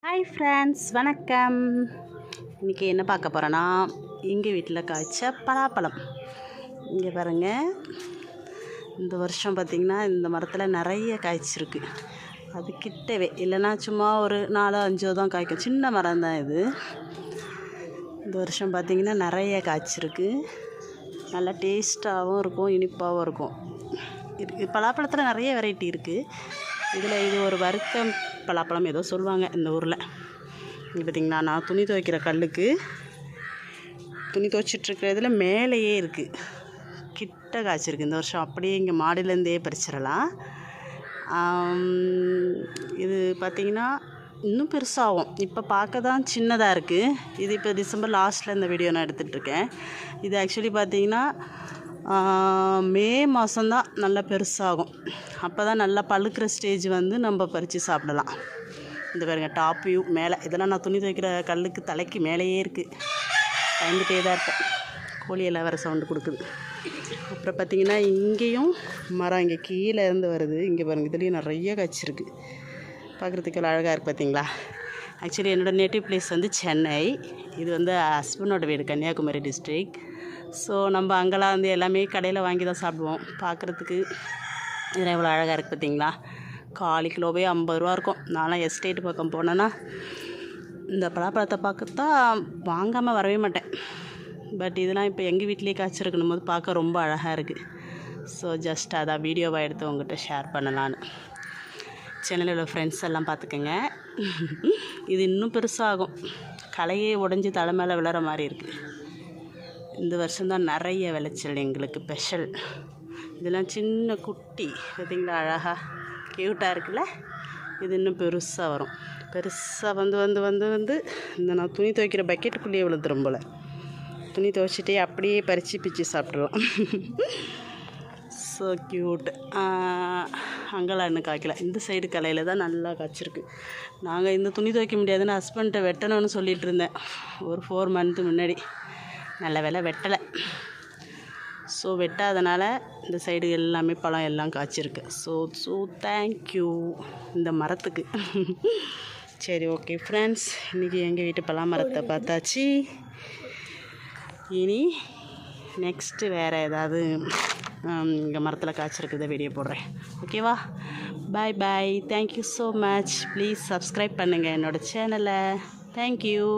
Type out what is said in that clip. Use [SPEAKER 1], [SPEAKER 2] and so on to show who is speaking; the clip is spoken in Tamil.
[SPEAKER 1] ஹாய் ஃப்ரெண்ட்ஸ், வணக்கம். இன்றைக்கி என்ன பார்க்க போகிறோன்னா, எங்கள் வீட்டில் காய்ச்ச பலாப்பழம். இங்கே பாருங்கள், இந்த வருஷம் பார்த்திங்கன்னா இந்த மரத்தில் நிறைய காய்ச்சிருக்கு. அது கிட்டவே இல்லைன்னா சும்மா ஒரு 4-5 தான் காய்க்கும். சின்ன மரம் தான் இது. இந்த வருஷம் பார்த்திங்கன்னா நிறைய காய்ச்சிருக்கு. நல்லா டேஸ்ட்டாகவும் இருக்கும், இனிப்பாகவும் இருக்கும். பலாப்பழத்தில் நிறைய வெரைட்டி இருக்குது. இதில் இது ஒரு வறுத்த பலாப்பழம் ஏதோ சொல்லுவாங்க இந்த ஊரில். இங்கே பார்த்திங்களா, நான் துணி துவைக்கிற கல்லுக்கு துணி துவைச்சிட்ருக்கிறதுல மேலேயே இருக்குது, கிட்ட காய்ச்சிருக்கு இந்த வருஷம். அப்படியே இங்கே மாடியிலேருந்தே பறிச்சிடலாம். இது பார்த்திங்கன்னா இன்னும் பெருசாகும். இப்போ பார்க்க தான் சின்னதாக இருக்குது. இது இப்போ டிசம்பர் லாஸ்ட்டில் இந்த வீடியோ நான் எடுத்துகிட்ருக்கேன். இது ஆக்சுவலி பார்த்திங்கன்னா மே மாதம்தான் நல்லா பெருசாகும். அப்போ தான் நல்லா பழுக்கிற ஸ்டேஜ் வந்து நம்ம பறித்து சாப்பிடலாம். இந்த பாருங்கள், டாப் வியூ மேலே. இதெல்லாம் நான் துணி துவைக்கிற கல்லுக்கு தலைக்கு மேலேயே இருக்குது. பயந்துகிட்டே தான் இருப்பேன். கோழியெல்லாம் வேறு சவுண்டு கொடுக்குது. அப்புறம் பார்த்திங்கன்னா இங்கேயும் மரம் இங்கே கீழே இருந்து வருது. இங்கே பாருங்கள், இதுலேயும் நிறைய காய்ச்சிருக்கு. பார்க்குறதுக்கு அழகாக இருக்குது பார்த்திங்களா. ஆக்சுவலி என்னோடய நேட்டிவ் பிளேஸ் வந்து சென்னை. இது வந்து ஹஸ்பண்டோட வீடு கன்னியாகுமரி டிஸ்ட்ரிக். ஸோ நம்ம அங்கெல்லாம் வந்து எல்லாமே கடையில் வாங்கி தான் சாப்பிடுவோம். பார்க்குறதுக்கு இதெல்லாம் எவ்வளோ அழகாக இருக்குது பார்த்திங்களா. 1/4 கிலோவே 50 ரூபா இருக்கும். நான்லாம் எஸ்டேட் பக்கம் போனேன்னா இந்த பலாப்பழத்தை பார்க்கத்தான் வாங்காமல் வரவே மாட்டேன். பட் இதெல்லாம் இப்போ எங்கள் வீட்லேயே காய்ச்சிருக்கணும் போது பார்க்க ரொம்ப அழகாக இருக்குது. ஸோ ஜஸ்ட் அதான் வீடியோவாக எடுத்து உங்கள்கிட்ட ஷேர் பண்ணலான்னு. சேனலில் உள்ள ஃப்ரெண்ட்ஸ் எல்லாம் பார்த்துக்கோங்க. இது இன்னும் பெருசாகும். களையே உடஞ்சி தலை மேலே விழுற மாதிரி இருக்குது. இந்த வருஷம்தான் நிறைய விளைச்சல் எங்களுக்கு ஸ்பெஷல். இதெல்லாம் சின்ன குட்டி பார்த்திங்களா, அழகாக க்யூட்டாக இருக்குல்ல. இது இன்னும் பெருசாக வரும். பெருசாக வந்து வந்து வந்து வந்து இந்த நான் துணி துவைக்கிற பக்கெட்டுக்குள்ளேயே விழுந்துடும் போல். துணி துவைச்சிட்டே அப்படியே பறித்து பிச்சு சாப்பிட்றலாம். So cute. அங்கெல்லாம் இன்னும் காய்க்கல. இந்த சைடு கலையில் தான் நல்லா காய்ச்சிருக்கு. நாங்கள் இந்த துணி துவைக்க முடியாதுன்னு ஹஸ்பண்ட்டை வெட்டணும்னு சொல்லிகிட்டு இருந்தேன் ஒரு 4 மந்த்து முன்னாடி. நல்ல வேலை வெட்டலை. ஸோ வெட்டாதனால இந்த சைடு எல்லாமே பழம் எல்லாம் காய்ச்சிருக்கு. ஸோ தேங்க்யூ இந்த மரத்துக்கு. சரி, ஓகே ஃப்ரெண்ட்ஸ், இன்றைக்கி எங்கள் வீட்டு பலா மரத்தை பார்த்தாச்சு. இனி நெக்ஸ்ட்டு வேறு ஏதாவது இங்கே மரத்தில் காய்ச்சிருக்குத வீடியோ போடுறேன். ஓகேவா? Bye bye. Thank you so much. Please subscribe பண்ணுங்கள் என்னோடய சேனலை. தேங்க்யூ.